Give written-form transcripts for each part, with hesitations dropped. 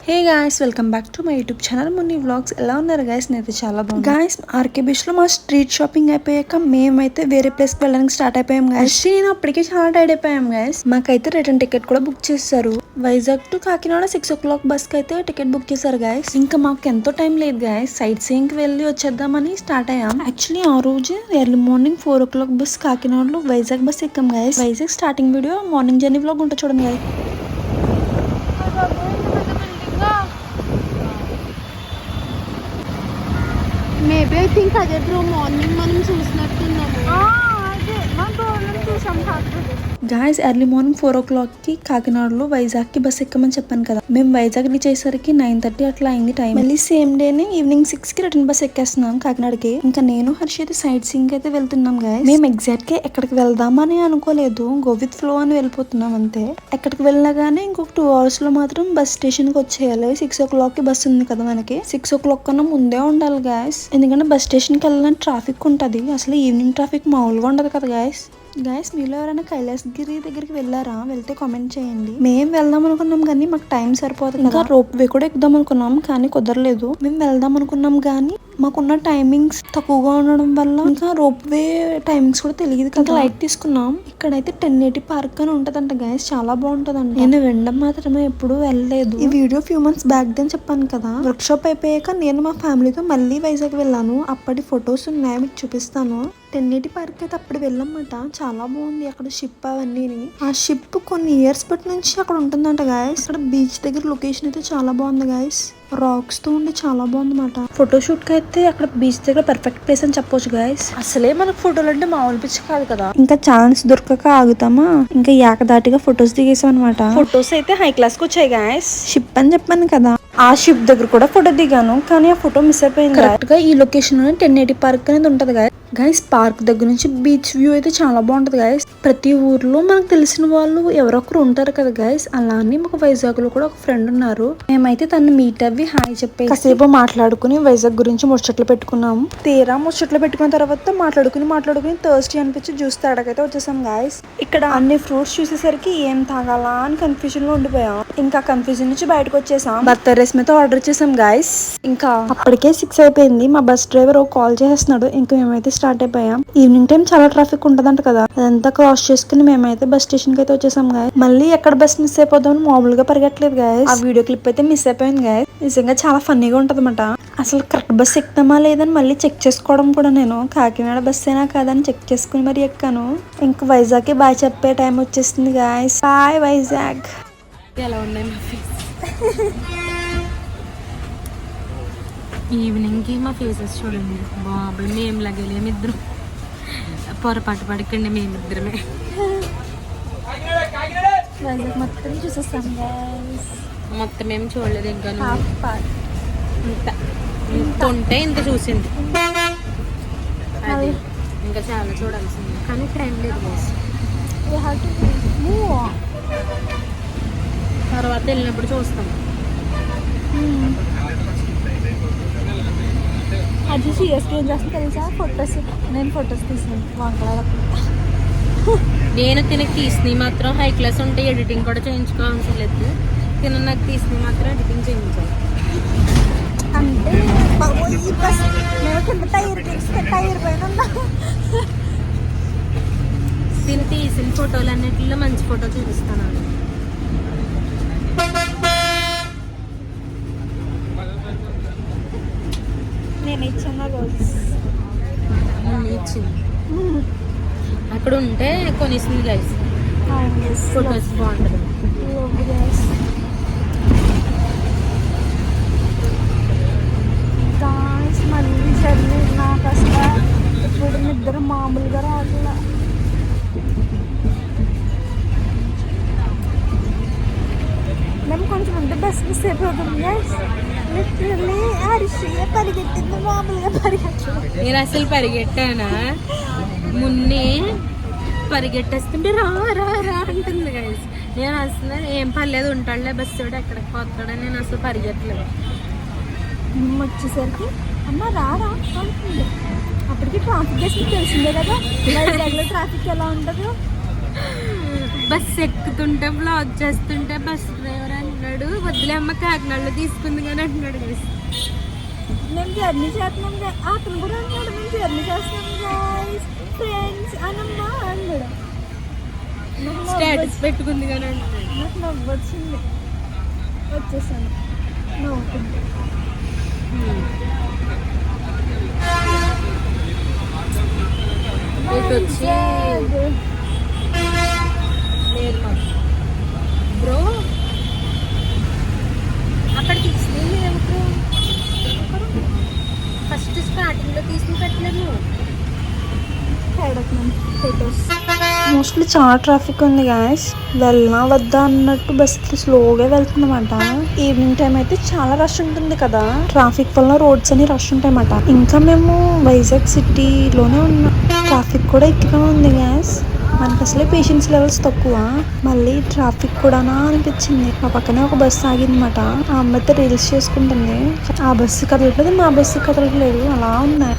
Hey guys, welcome back to my YouTube channel Munni vlogs. ఎలా ఉన్నారు guys? నేనైతే చాలా బాగుంది గాయస్. ఆర్కే బీచ్ లో మా స్ట్రీట్ షాపింగ్ అయిపోయాక మేమైతే వేరే ప్లేస్ కి వెళ్ళడానికి స్టార్ట్ అయిపోయాం గాయస్. నేను అప్పటికే చాలా టైర్డ్ అయిపోయాం గాయస్. మాకైతే రిటర్న్ టికెట్ కూడా బుక్ చేస్తారు. Vizag to Kakinada 6 o'clock bus కి అయితే టికెట్ బుక్ చేశారు గాయస్. ఇంకా మాకు ఎంతో టైం లేదు గాయస్. సైట్ సీయింగ్ కి వెళ్ళి వచ్చేద్దామని స్టార్ట్ అయ్యాం. యాక్చువల్లీ ఆ రోజు ఎర్లీ మార్నింగ్ 4 o'clock బస్ కాకినాడలో వైజాగ్ బస్ ఎక్కాం guys. Vizag starting video morning journey vlog ఉంటుంది చూడండి గాయస్. మేబీ ఐ థింక్ అదే బ్రో మార్నింగ్ మనం చూసినట్టున్నాము. గాయస్, ఎర్లీ మార్నింగ్ 4 o'clock కి కాకినాడలో వైజాగ్ కి బస్ ఎక్కమని చెప్పాను కదా. మేము వైజాగ్ రీచ్ అయ్యేసరికి 9:30 అట్లా అయింది టైం. మళ్ళీ సేమ్ డేనే ఈవినింగ్ 6 కి రిటర్న్ బస్ ఎక్కేస్తున్నాం కాకినాడకి. ఇంకా నేను హర్షి అయితే సైట్ సీయింగ్ అయితే వెళ్తున్నాం గాయస్. మేము ఎగ్జాక్ట్ గా ఎక్కడికి వెళ్దామని అనుకోలేదు, గో విత్ ఫ్లో అని వెళ్ళిపోతున్నాం అంతే. ఎక్కడికి వెళ్ళినా గానీ ఇంకొక 2 hours లో మాత్రం బస్ స్టేషన్ కి వచ్చేయాలి. 6 o'clock కి బస్ ఉంది కదా మనకి. 6 o'clock కన్నా ముందే ఉండాలి గాయస్. ఎందుకంటే బస్ స్టేషన్ కి వెళ్ళాలని ట్రాఫిక్ ఉంటది. అసలు ఈవినింగ్ ట్రాఫిక్ మామూలుగా ఉండదు కదా గాయస్. గాయస్, మీలో ఎవరైనా కైలాసగిరి దగ్గరికి వెళ్ళారా? వెళ్తే కామెంట్ చేయండి. మేము వెళ్దాం అనుకున్నాం కానీ మాకు టైం సరిపోతుంది. ఇంకా రోప్ వే కూడా ఎక్కుదాం అనుకున్నాం కానీ కుదరలేదు. మేము వెళ్దాం అనుకున్నాం కానీ మాకున్న టైమింగ్స్ తక్కువగా ఉండడం వల్ల ఇంకా రోప్ వే టైమింగ్స్ కూడా తెలియదు కదా. లైట్ తీసుకున్నాం. ఇక్కడైతే 1080 పార్క్ అని ఉంటదంట గాయస్. చాలా బాగుంటదంట. నేను వినడం మాత్రమే, ఎప్పుడు వెళ్ళలేదు. ఈ వీడియో ఫ్యూ మంత్స్ బ్యాక్ అని చెప్పాను కదా. వర్క్ షాప్ అయిపోయాక నేను మా ఫ్యామిలీతో మళ్ళీ వైజాగ్ వెళ్ళాను. అప్పటి ఫొటోస్ ఉన్నాయి, మీకు చూపిస్తాను. 1080 పార్క్ అయితే అప్పుడు వెళ్ళామట. చాలా బాగుంది అక్కడ షిప్ అవన్నీ. ఆ షిప్ కొన్ని ఇయర్స్ బట్టి నుంచి అక్కడ ఉంటుందంట గాయస్. అక్కడ బీచ్ దగ్గర లొకేషన్ అయితే చాలా బాగుంది గాయస్. రాక్స్ తో ఉండి చాలా బాగుంది అన్నమాట. ఫోటోషూట్ కి అయితే అక్కడ బీచ్ దగ్గర పర్ఫెక్ట్ ప్లేస్ అని చెప్పొచ్చు గాయస్. అసలే మనకు ఫోటోలు అంటే మామూలు పిచ్చి కాదు కదా. ఇంకా ఛాన్స్ దొరకక ఆగుతామా, ఇంకా ఏకదాటిగా ఫొటోస్ దిగేసాం అనమాట. ఫొటోస్ అయితే హై క్లాస్ కి వచ్చాయి గాయస్. షిప్ అని చెప్పాను కదా, ఆ షిప్ దగ్గర కూడా ఫోటో దిగాను కానీ ఆ ఫోటో మిస్ అయిపోయింది. కరెక్ట్ గా ఈ లొకేషన్ లో 1080 పార్క్ అనేది ఉంటది గాయస్. పార్క్ దగ్గర నుంచి బీచ్ వ్యూ అయితే చాలా బాగుంటది గాయస్. ప్రతి ఊర్లో మనకు తెలిసిన వాళ్ళు ఎవరొకరు ఉంటారు కదా గాయస్. అలానే మాకు వైజాగ్ లో కూడా ఒక ఫ్రెండ్ ఉన్నారు. మేమైతే తను మీట్ అవ్వి హాయ్ చెప్పేసి కాసేపు మాట్లాడుకుని వైజాగ్ గురించి ముచ్చట్లు పెట్టుకున్నాము. తీరా ముచ్చట్లు పెట్టుకున్న తర్వాత మాట్లాడుకుని థర్స్టీ అనిపించి జ్యూస్ తాగడాకైతే వచ్చేసాం గాయస్. ఇక్కడ అన్ని ఫ్రూట్స్ చూసేసరికి ఏం తాగాలా అని కన్ఫ్యూజన్ లో ఉండిపోయాం. ఇంకా కన్ఫ్యూజన్ నుంచి బయటకు వచ్చేసాం. బర్తర్ రైస్ మీద ఆర్డర్ చేసాం గాయస్. ఇంకా అప్పటికే 6 అయిపోయింది. మా బస్ డ్రైవర్ కాల్ చేసేస్తున్నాడు. ఇంకా మేమైతే స్టార్ట్ అయిపోయాం. ఈవినింగ్ టైం చాలా ట్రాఫిక్ ఉంటదంట కదా, అదంతా క్రాస్ చేసుకుని మేమైతే బస్ స్టేషన్ కి అయితే వచ్చేసాం గాయస్. మళ్ళీ ఎక్కడ బస్ మిస్ అయిపోదామని మామూలుగా పరిగెట్టలేదు గాయస్. ఆ వీడియో క్లిప్ అయితే మిస్ అయిపోయింది గాయస్. నిజంగా చాలా ఫన్నీగా ఉంటది అన్నమాట. అసలు కరెక్ట్ బస్ ఎక్కుతామా లేదని మళ్ళీ చెక్ చేసుకోవడం కూడా నేను కాకినాడ బస్ అయినా కాదని చెక్ చేసుకుని మరి ఎక్కాను. ఇంకా వైజాగ్ కి బాయ్ చెప్పే టైం వచ్చేసింది గాయస్. బాయ్ వైజాగ్. ఎలా ఉన్నాయి మా ఫేస్? ఈవినింగ్ కి మా ఫేసెస్ చూడండి బాబాయ్. మేము లగలేము ఇద్దరం. పొరపాటు పడకండి, మేమిద్దరమే. వైజాగ్ మొత్తం చూసేస్తాం గాయస్. మొత్తం ఏం చూడలేదు ఇంకా. ఇంత ఉంటే ఇంత చూసింది. అది ఇంకా చాలా చూడాల్సింది కానీ టైం లేదు గాయస్. తర్వాత వెళ్ళినప్పుడు చూస్తాం. అది సీరియస్గా ఏం చేస్తాను తెలుసా? ఫొటోస్ నేను ఫొటోస్ తీసాను వంకల. నేను తినకి తీసినవి మాత్రం హై క్లాస్ ఉంటే ఎడిటింగ్ కూడా చేయించుకోవాల్సిన లేదు. తిన నాకు తీసినవి మాత్రం ఎడిటింగ్ చేయించాలి. అంటే టైర్ పైన తిని తీసిన ఫోటోలు అన్నిటిలో మంచి ఫోటో చూపిస్తాను. నేను ఇచ్చిన రోజు ఇచ్చింది అక్కడ ఉంటే కొనిస్తుంది గైస్. ఫొటోస్ బాగుంటుంది. మళ్ళీ జర్నీ నాకు అసలు ఇప్పుడు నిద్ర మామూలుగా రాట్లా. మేము కొంచెం ఉంటే బస్ మిస్ అయిపోతుంది గైస్. లిటరల్లీ హర్షి పరిగెట్టింది, మామూలుగా పరిగెట్టలేదు. నేను అసలు పరిగెట్టానా? మున్నే పరిగెట్టేస్తుంటే రా రా రా అంటుంది గైస్. నేను అసలు ఏం పర్లేదు ఉంటాడులే బస్సు కూడా ఎక్కడికి పోతాడని నేను అసలు పరిగెట్టలేదు. వచ్చేసరికి అమ్మ రారా అంటుంది. అప్పటికి ట్రాఫిక్ చేసి తెలిసిందే కదా వైజాగ్లో ట్రాఫిక్ ఎలా ఉంటుందో. బస్ ఎక్కుతుంటే బ్లాక్ చేస్తుంటే బస్ డ్రైవర్ అంటున్నాడు అంటున్నాడు, వద్దులే అమ్మ కాకినాడలో తీసుకుంది కానీ అంటున్నాడు guys. మేము జర్నీ చేస్తున్నాం అతను కూడా అన్నాడు మేము జర్నీ చేస్తున్నాం గైస్ ఫ్రెండ్స్ అనమ్మా అన్నాడు. స్టేటస్ పెట్టుకుంది కానీ అంటున్నాడు. నాకు నవ్వు వచ్చింది, వచ్చేసాను నవ్వుకుంటూ. ఇటు వచ్చి లేదు బ్రో అక్కడ తీసుకెళ్ళి ఫస్ట్ స్టార్టింగ్ లో తీసుకుని పెట్టలేదు. మోస్ట్లీ చాలా ట్రాఫిక్ ఉంది గాయస్, వెళ్ళనా వద్దా అన్నట్టు బస్కి స్లోగా వెళ్తుందన్నమాట. ఈవినింగ్ టైం అయితే చాలా రష్ ఉంటుంది కదా, ట్రాఫిక్ వల్ల రోడ్స్ అన్ని రష్ ఉంటాయన్నమాట. ఇంకా మేము వైజాగ్ సిటీలోనే ఉన్నాం, ట్రాఫిక్ కూడా ఎక్కువగా ఉంది గాయస్. మనకు అసలే పేషెన్స్ లెవెల్స్ తక్కువ, మళ్ళీ ట్రాఫిక్ కూడానా అనిపించింది. మా పక్కనే ఒక బస్సు ఆగిందన్నమాట, ఆ అమ్మాయితో రీల్స్ చేసుకుంటుంది. ఆ బస్సు కదలట్లేదు, మా బస్సు కదలట్లేదు, అలా ఉన్నాయి.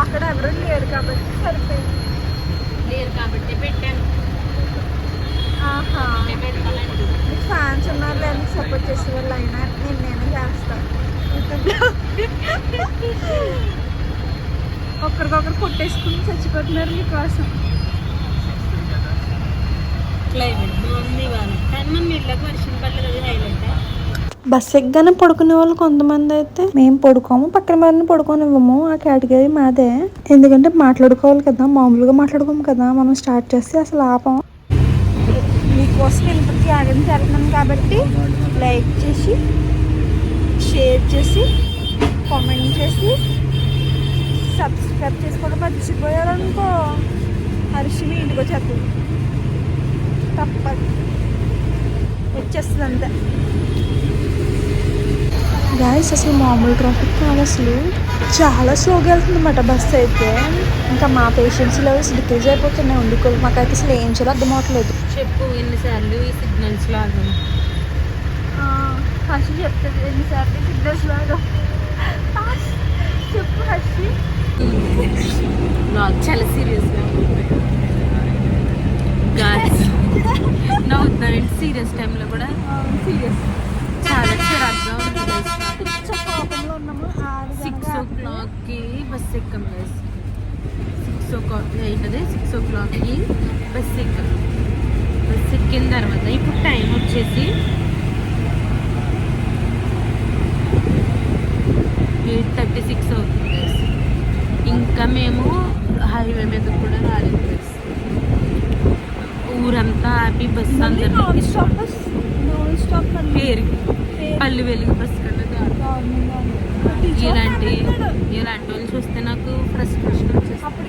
అక్కడ ఎవరు లేరు కాబట్టి సరిపోయింది. లేరు కాబట్టి పెట్టాను. ఫ్యాన్స్ ఉన్నారు లేదా సపోర్ట్ చేసే వాళ్ళు అయినా నేను చేస్తాను. ఒకరికొకరు కొట్టేసుకుని చచ్చిపోతున్నారు మీకోసం. క్లైమేట్ బాగుంది ఇవాళ, కానీ మనం ఇళ్ళకి వర్షం పడలేదు. హైలైట్ బస్ ఎక్కగానే పడుకునే వాళ్ళు కొంతమంది అయితే, మేము పడుకోము పక్కన వాళ్ళని పడుకోనివ్వము, ఆ కేటగిరీ మాదే. ఎందుకంటే మాట్లాడుకోవాలి కదా, మామూలుగా మాట్లాడుకోము కదా, మనం స్టార్ట్ చేస్తే అసలు ఆపం. మీకోసం ఇంత త్యాగం చేస్తున్నాం కాబట్టి లైక్ చేసి, షేర్ చేసి, కామెంట్ చేసి, సబ్స్క్రైబ్ చేసుకోవడం మర్చిపోయారనుకో హర్షిని ఇంటికి వచ్చేస్తుంది, తప్పదు వచ్చేస్తుంది అంతే. గాయస్ అసలు మామూలు ట్రాఫిక్ కాదు, అసలు చాలా స్లోగా వెళ్తుంది అన్నమాట బస్సు అయితే. ఇంకా మా పేషెన్స్ లెవెల్స్ డిక్రీజ్ అయిపోతున్నాయి. ఉండుకోవాలి, మాకైతే అసలు ఏం చేయాలో అర్థం అవట్లేదు. చెప్పు ఎన్నిసార్లు ఈ సిగ్నల్స్ లాగా హర్షి చెప్తుంది ఎన్నిసార్లు సిగ్నల్స్ లాగా. చెప్పు హర్షి. నాకు చాలా సీరియస్గా నవ్వుతున్నాను. సీరియస్ టైంలో కూడా సీరియస్ చాలా చిరాగ్గా ఉంది. కోపంలో ఉన్నాము. 6 o'clockకి బస్ ఎక్కం. 6 o'clock ఏంటది, 6 o'clockకి బస్ ఎక్కం. బస్ ఎక్కిన తర్వాత ఇప్పుడు టైం వచ్చేసి 8:36 అవుతుంది. ఇంకా మేము హైవే మీద కూడా రాలేదు. ఊరంతా ఆపి బస్ అందరికీ పేరు పళ్ళు వెలుగు బస్ కన్నా ఇలాంటి వాళ్ళు చూస్తే నాకు ఫ్రస్ట్రేషన్ వచ్చేస్తుంది.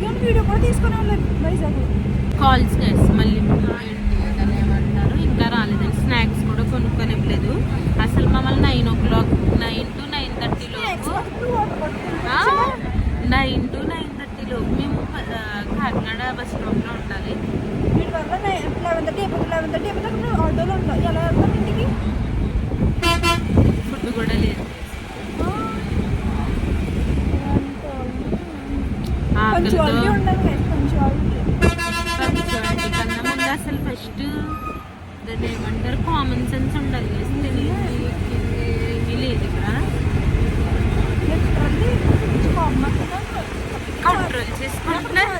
కాల్స్ చేసి మళ్ళీ ఏమంటారు ఇంకా రాలేదని స్నాక్స్ కూడా కొనుక్కొని ఇవ్వలేదు. అసలు మమ్మల్ని 9 o'clock 9 to 9:30 లోపు 9 to 9:30 లోపు మేము కాకినాడ బస్ స్టాప్లో ఉండాలి. ఆటోలో ఉంటాం, ఎలా వెళ్తాం ఇంటికి? ఫుడ్ కూడా లేదు. పంచువాలిటీ ఉండాలి, పంచువాలిటీ కన్నా ముందు అసలు ఫస్ట్ దాన్ని ఏమంటారు కామన్ సెన్స్ ఉండాలి. ఏమీ లేదు ఇక్కడ. కంట్రోల్ చేసుకుంటున్నారు.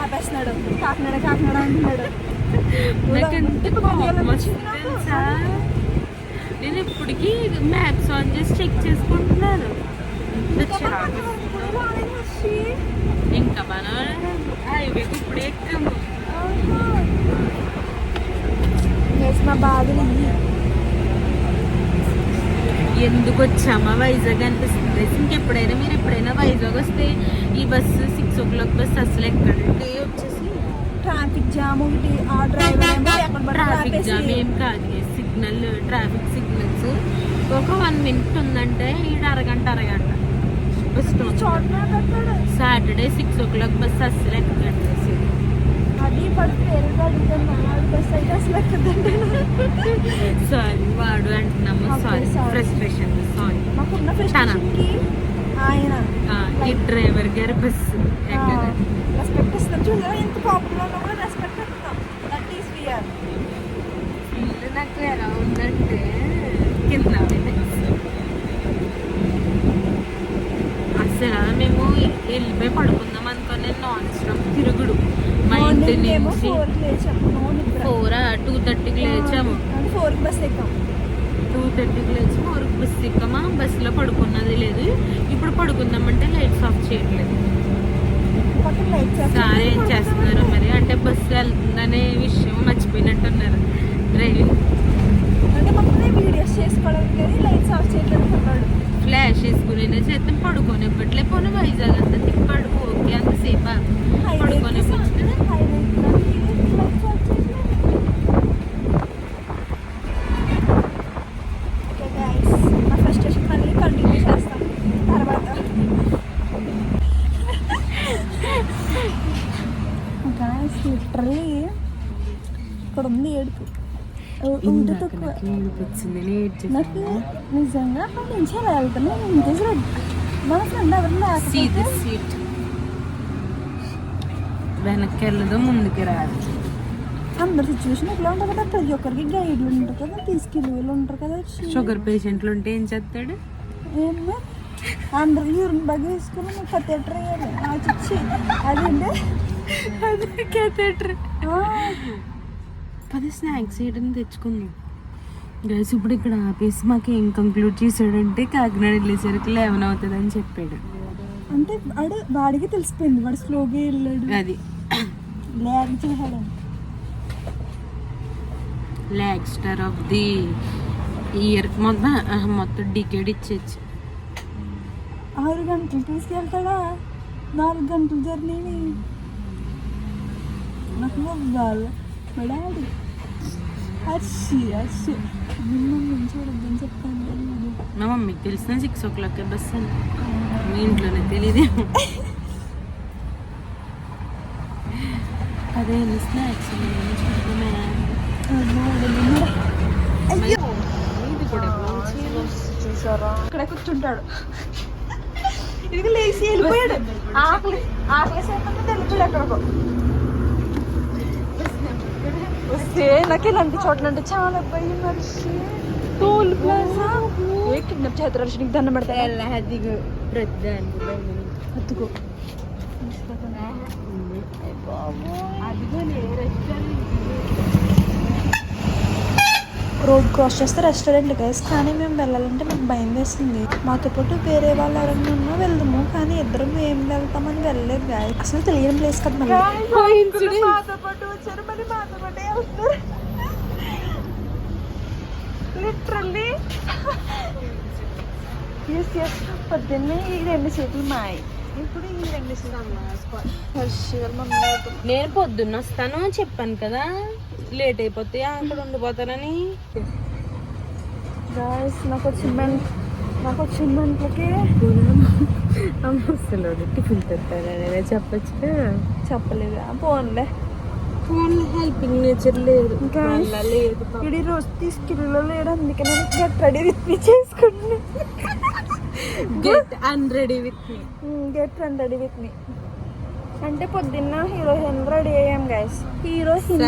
ఆపేస్తున్నాడు, కాకినాడ కాకినాడ అంటున్నాడు. నాకు ఎంత కోపం వస్తుంది తెలుసా. నేను ఇప్పటికీ మ్యాప్స్ ఆన్ చేసి చెక్ చేసుకుంటున్నాను. ఇంకా మనం హైవేకి ఇప్పుడే ఎక్కాము. మా బాధలు ఎందుకు వచ్చామా వైజాగ్ అనిపిస్తుంది. ఇంకెప్పుడైనా మీరు ఎప్పుడైనా వైజాగ్ వస్తే ఈ బస్సు 6 o'clock బస్సు అసలు ఎక్కడంటే వచ్చేసి ట్రాఫిక్ జామ్ ఒకటి. ఆ డ్రైవర్ ట్రాఫిక్ జామ్ ఏం కాదు, సిగ్నల్ ట్రాఫిక్ సిగ్నల్స్ ఒక 1 minute ఉందంటే ఈడ అరగంట bus stop. Saturday 6 o'clock bus అస్సలు ఎక్కడండి. అది బస్ అయితే అసలు ఎక్కదండి. సారీ వాడు అంటున్నాము, సారీ ఫ్రస్ట్రేషన్, సారీ. మాకున్న ఫ్రస్ట్రేషన్కి ఆయన ఈ డ్రైవర్ గారి బస్సు ఎక్కాలి. రెస్పెక్ట్ ఇస్తాం. చూసారా ఎంత పాపులర్ ఉన్నా కూడా రెస్పెక్ట్ ఇస్తాం. దట్ ఈస్ విఆర్. ఇల్లు నాకు ఎలా ఉందంటే కింద అసలు మేము వెళ్ళిపోయి పడుకుందాం అనుకుని నాన్ స్టాప్ తిరుగుడు. మా ఇంటి నుంచి 2:30కి లేచాము. 4కి బస్ ఎక్కాం. 2:30కి లేచి 4కి బస్ ఎక్కామా. బస్సులో పడుకున్నది లేదు. ఇప్పుడు పడుకుందామంటే లైట్స్ ఆఫ్ చేయట్లేదు. సార్ ఏం చేస్తున్నారు మరి అంటే బస్సు వెళ్తుందనే విషయం మర్చిపోయినట్టున్నారు డ్రైవింగ్. వీడియోస్ చేసుకోవడానికి కానీ లైట్స్ ఆఫ్ చేయట్లేదు. ఫ్లాష్ వేసుకునే చేద్దాం పడుకొని ఇప్పట్లే పోను వైజాగ్ అంతా తిప్పాడు. ఓకే అంతసేపా పడుకొని ఫ్రస్ట్రేషన్ మళ్ళీ కంటిన్యూ చేస్తాం తర్వాత. లిటరల్లీ ఇక్కడ ఉంది ఏడుపు. ఉంటే తక్కువ నాకు నిజంగా అక్కడ నుంచి అలా వెళ్తున్నాను. మన ఫ్రెండ్ ఎవరు లేకపోతే సీట్ వెనక్కి వెళ్ళదు ముందుకి రాదు. అందరి సిచ్యువేషన్ ఎట్లా ఉంటుంది కదా. ప్రతి ఒక్కరికి గైడ్లు ఉంటారు కదా, తీసుకెళ్ళి వాళ్ళు ఉంటారు కదా. షుగర్ పేషెంట్లు ఉంటే ఏం చేస్తాడు? ఏమో అందరు యూరిన్ బాగా వేసుకుని కథేటర్ వేయాలి. చిచ్చి అదేంటి అదే కథేటర్. 10 స్నాక్స్ వేయడం తెచ్చుకుందాం గైస్. ఇప్పుడు ఇక్కడ ఆపేసి మాకు ఏం కంక్లూడ్ చేశాడంటే కాకినాడ వెళ్ళేసరికి 11 అవుతుంది అని చెప్పాడు. అంటే వాడికి తెలిసిపోయింది. వాడు స్లోగా వెళ్ళాడు. అది ల్యాగ్ చేయాలి. Lag star of the year మొత్తం డికేడ్ ఇచ్చేచ్చు. 6 గంటలు తీసుకెళ్తాడా? 4 గంటల జర్నీని నాకు ఇవ్వాలి మా డాడీ. అర్షి మమ్మీ చూడద్దని చెప్పాను. మా మమ్మీకి తెలిసిన 6 o'clock బస్ అని. మీ ఇంట్లోనే తెలియదేమో. అదే స్నాక్స్ చూసారా ఇక్కడ కూర్చుంటాడు. ఇది లేచి వెళ్ళిపోయాడు. ఆకలి సేపంటే వెళ్ళిపోయాడు ఎక్కడికో. వస్తే నాకు ఇలాంటి చోట్ల అంటే చాలా భయం. మనిషి టోల్ ప్లాజా కిడ్నాప్ చేస్తారు. నీకు దండం పెడతా అతుకో. రోడ్ క్రాస్ చేస్తే రెస్టారెంట్ గైస్. కానీ మేము వెళ్ళాలంటే మాకు భయం వేస్తుంది. మాతో పాటు వేరే వాళ్ళు ఎవరైనా ఉన్నా వెళ్దాము. కానీ ఇద్దరం ఏం వెళ్తామని వెళ్ళలేదు గాయస్. అసలు తెలియని ప్లేస్ కదా. మాతో పాటు వచ్చారు, మళ్ళీ మాతో పాటే వస్తారు. లిటరల్లీ పొద్దున్నే ఈ 2 సీట్లు మాయి. ఇప్పుడు ఈ 2 సీట్లు నేను పొద్దున్న వస్తాను చెప్పాను కదా. లేట్ అయిపోతే అక్కడ ఉండిపోతానని. నాకు వచ్చిన దాంట్లోకి అసలు టిఫిన్ పెట్టాను చెప్పచ్చు. చెప్పలేదు. ఫోన్లే హెల్పింగ్ నేచర్ లేదు. ఇంకా లేదు. ఇది రోజు తీసుకెళ్ళలో లేడు. అందుకని గెట్ రెడీ విత్ మీ చేసుకుంటున్నా. Get unready with me. Get unready with me అంటే పొద్దున్న హీరోయిన్ రెడీ అయ్యాం గైస్. హీరోయిన్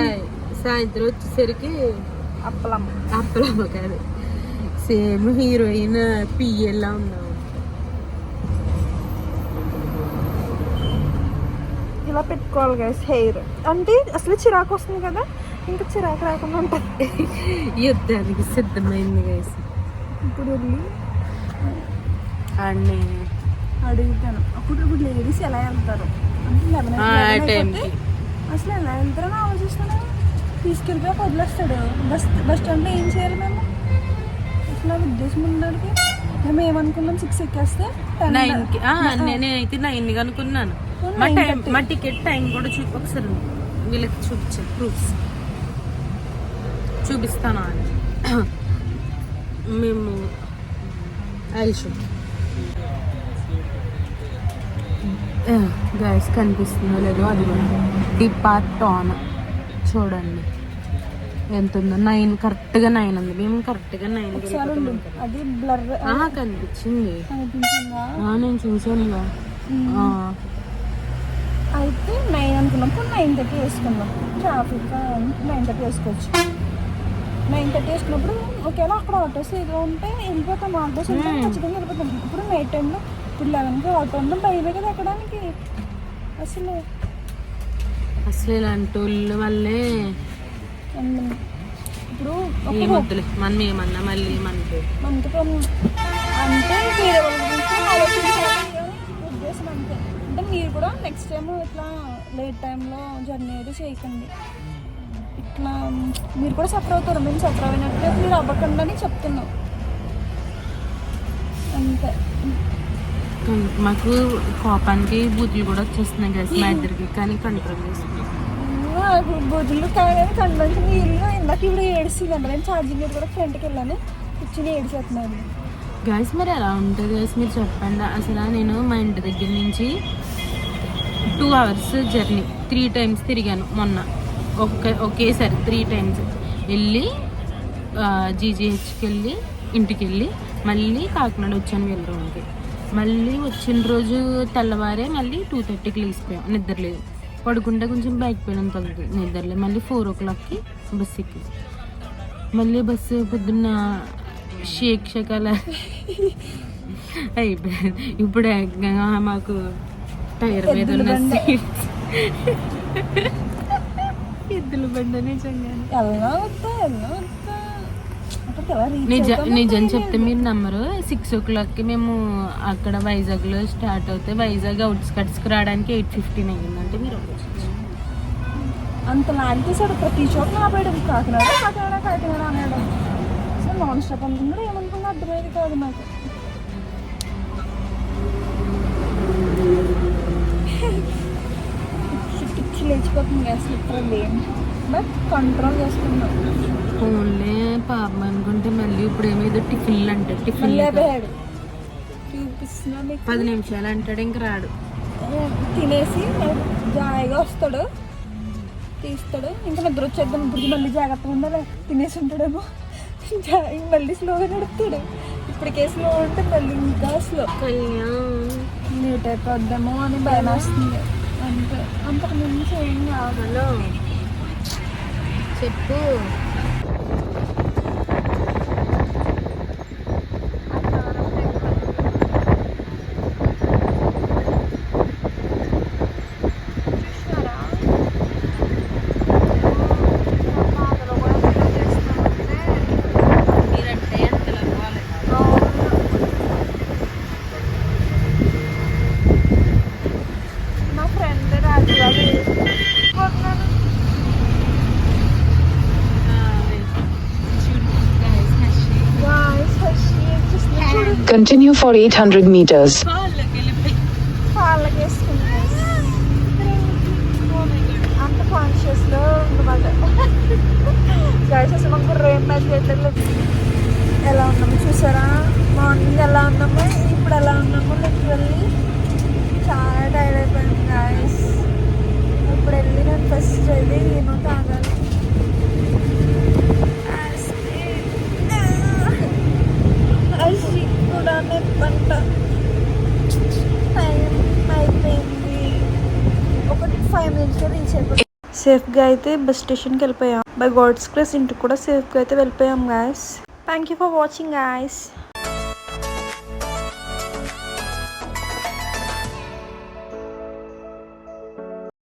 సాయంత్రం వచ్చేసరికి అప్పలమ్మ కాదు, సేమ్ హీరోయిన్ పిఎల్లా ఉన్నాం. ఇలా పెట్టుకోవాలి గైస్ హెయిర్. అంటే అసలు చిరాకు వస్తుంది కదా, ఇంకా చిరాకు రాకుండా ఉంటుంది. యుద్ధానికి సిద్ధమైంది గైస్. ఇప్పుడు వెళ్ళి అన్నీ అడుగుతాను. ఇప్పుడు లేడీస్ ఎలా వెళ్తారు అంటే 11 అసలు ఎలా వెళ్తారని ఆలోచిస్తాను. తీసుకెళ్ళిపోయి వదిలేస్తాడు. బస్ స్టాండ్లో ఏం చేయాలి మేము? అసలు ఉద్దేశం ఉన్నదానికి మేము ఏమనుకున్నాం 6 ఎక్కేస్తే 9కి. నేనైతే 9 అనుకున్నాను. మా టికెట్ టైం కూడా ఒకసారి వీళ్ళకి చూపించాను. ప్రూఫ్స్ చూపిస్తాను అని మేము ఐల్షూ గైస్ కనిపిస్తుందో లేదో అది కూడా డిపార్ట్ ఆన్ చూడండి. ఎంత ఉందో 9, కరెక్ట్గా 9 ఉంది. మేము కరెక్ట్గా 9 అది బ్లర్ కనిపించింది. అనిపించిందా? నేను చూసానుగా. అయితే 9 అనుకున్నప్పుడు 9:30 వేసుకున్నాం. ట్రాఫిక్ 9:30 వేసుకోవచ్చు. 9:30 వేసుకున్నప్పుడు ఒకవేళ అక్కడ ఆటోస్ ఏదో ఉంటే వెళ్ళిపోతాం. ఆటోస్ ఉంటే ఖచ్చితంగా వెళ్ళిపోతాం. ఇప్పుడు నైట్ టైంలో ఇప్పుడు 11కి ఆటో ఉందాం, భయమే కదా ఎక్కడానికి. అసలు ఇలాంటి వాళ్ళ వల్లే ఇప్పుడు ఏమొద్దులే, మనం ఏమన్నా మళ్ళీ మనకి అంటే వేరే వాళ్ళ గురించి ఆలోచించాలి ఉద్దేశం అంతే. అంటే మీరు కూడా నెక్స్ట్ టైం ఇట్లా లేట్ టైంలో జర్నీ అయితే చేయకండి. ఇట్లా మీరు కూడా సఫర్ అవుతారు. మేము సఫర్ అయినట్టే మీరు అవ్వకుండా అని చెప్తున్నాం అంతే. మాకు కోపానికి బూతులు కూడా వచ్చేస్తున్నాయి కదా మా ఇద్దరికి, కానీ కంట్రోల్ చేసుకున్నాం. బుద్ధులు కానీ కండ్లోంచి నీళ్ళు ఇందాక ఇప్పుడు ఏడిసిందండి. నేను ఛార్జింగ్ కూడా ఫ్రంట్కి వెళ్ళాను, కూర్చుని ఏడిచేస్తున్నాను. గ్యాస్ మరి ఎలా ఉంటుంది గ్యాస్ మీరు చెప్పండి. అసలు నేను మా ఇంటి దగ్గర నుంచి 2 hours జర్నీ 3 times తిరిగాను మొన్న. ఒకేసారి 3 times వెళ్ళి జీజీహెచ్కి వెళ్ళి ఇంటికి వెళ్ళి మళ్ళీ కాకినాడ వచ్చాను వీళ్ళ రూమ్కి. మళ్ళీ వచ్చిన రోజు తెల్లవారే మళ్ళీ 2:30కి లేచిపోయాం. నిద్రలేదు, పడుకుంటే కొంచెం బైక్ పోయిన తగ్గుతుంది, నిద్రలేదు. మళ్ళీ 4 o'clockకి బస్సు ఎక్కి మళ్ళీ బస్సు పొద్దున్న షేక్ అలా అయిపోయింది. ఇప్పుడు మాకు టైర్ మీద ఉన్న ఎద్దుల బండి నిజం చెప్తే మీరు నమ్మరు. 6 o'clockకి మేము అక్కడ వైజాగ్లో స్టార్ట్ అవుతే వైజాగ్ అవుట్స్కట్స్కి రావడానికి 8:15 అయ్యిందంటే మీరు అంత లాంటిసాడు. ప్రతి చోట ఆపేయడం, కాకినాడ అనేయడం. అసలు నాన్ స్టాప్ అనుకున్నాడు, ఏమనుకున్నా అర్థమయ్యేది కాదు నాకు. పిచ్చి లేచిపోతుంది అసలు లిటరల్లీ. బట్ కంట్రోల్ చేసుకున్నాం. ఫోన్లే పాపం అనుకుంటే మళ్ళీ ఇప్పుడు ఏమేదో టిఫిన్లు అంటే టిఫిన్ 10 నిమిషాలు అంటాడు, ఇంక రాడు. తినేసి జాయిగా వస్తాడు, తీస్తాడు, ఇంకా నిద్ర వచ్చేద్దాం. ఇప్పుడు మళ్ళీ జాగ్రత్తగా ఉండాలి, తినేసి ఉంటాడేమో, మళ్ళీ స్లోగా నడుపుతాడు. ఇప్పటికే స్లో ఉంటే మళ్ళీ ఇంకా స్లో. లేట్ అయిపోద్దామో అని భయం వస్తుంది అంటే. అంతకు మించి ఏం కావాలో చెప్పు. మా friend Raju Continue for 800 meters. అంత కాన్షియస్లో ఉండమాట. మాకు రేమ్ మ్యాచ్ చేయట్లేదు. ఎలా ఉన్నాము చూసారా? మార్నింగ్ ఎలా ఉన్నాము, ఇప్పుడు ఎలా ఉన్నాము. లిటరల్లీ చాలా టైర్డ్ అయిపోయాను గాయస్. ఇప్పుడు వెళ్ళి నేను ఫస్ట్ అయితే ఏమో తాగాలి. కూడా పంట టైం అయిపోయింది. ఒక 5 minutes రీచ్ అయిపోయింది. సేఫ్గా అయితే బస్ స్టేషన్కి వెళ్ళిపోయాం. బై గాడ్స్ గ్రేస్ ఇంటికి కూడా సేఫ్గా అయితే వెళ్ళిపోయాం guys. Thank you for watching guys.